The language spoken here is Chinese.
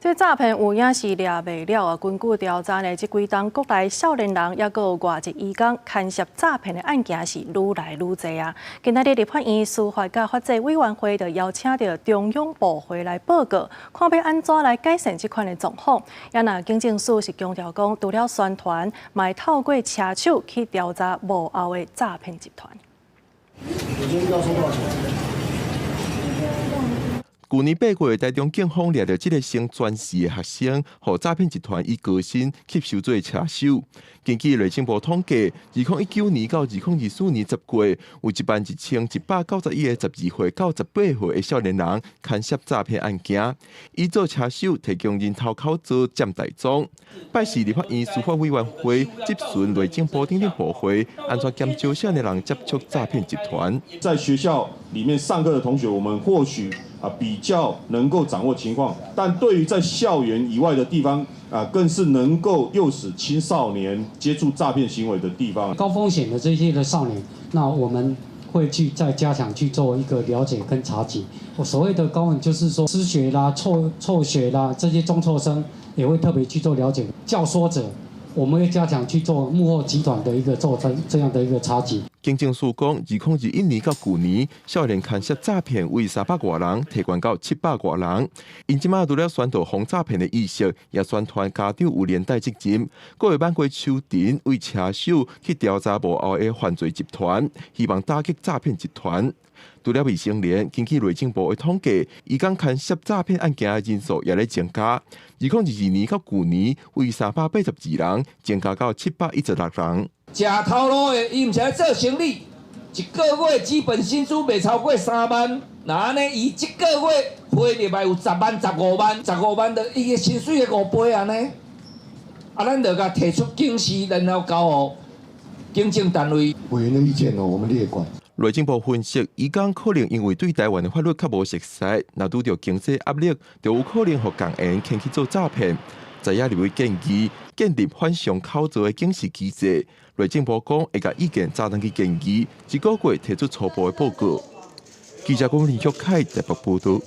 这诈骗有影是抓袂了啊！根据调查呢，这几档国内少年人也有外籍移工牵涉诈骗的案件是愈来愈多啊。今仔日立法院司法甲法制委员会就邀请到中央部会来报告，看要安怎来改善这款的状况。也那警政署是强调讲，除了宣传，嘛透过车手去调查幕后的诈骗集团。我今天要收多少钱？ 去年8月，台中警方抓到这个升专四的学生，和诈骗集团以高薪吸收做车手。根据内政部统计，2019年到2024年10月，有11191个12岁到18岁的少年人牵涉诈骗案件。以做车手提供人头口座占大宗。拜四立法院司法委员会质询内政部等部会，安怎检究少年人接触诈骗集团？在学校里面上课的同学，我们或许比较能够掌握情况，但对于在校园以外的地方更是能够诱使青少年接触诈骗行为的地方。高风险的这些的少年，那我们会再加强去做一个了解跟查缉。我所谓的高风险就是说失学啦、辍学啦这些中辍生也会特别去做了解。教唆者，我们会加强去做幕后集团的一个做这样的一个查缉。 警政署讲，2021年到去年，少年牵涉诈骗为300多人，提悬到700多人。因即马除了宣导防诈骗的意识，也宣传家长有连带责任。各会挽过手庭为车手去调查幕后的犯罪集团，希望打击诈骗集团。除了未成年，根据内政部的统计，伊讲牵涉诈骗案件的人数也在增加。2022年到去年，为382人，增加到716人。 吃头路的，伊毋是来做生意，一个月基本薪资袂超过3万，那安尼伊一个月花入来有10万、15万、15万的伊的薪水的5倍安尼，咱就甲提出警示，然后交予警政单位。委员的意见呢，我们列管。 内政部分析，伊讲可能因为对台湾的法律较无熟悉，若拄着经济压力，就有可能互共缘牵去做诈骗。在野立委建议建立反向口座的警示机制。内政部讲会甲意见早登去建议，一个月提出初步的报告。记者郭林旭凯台北报道。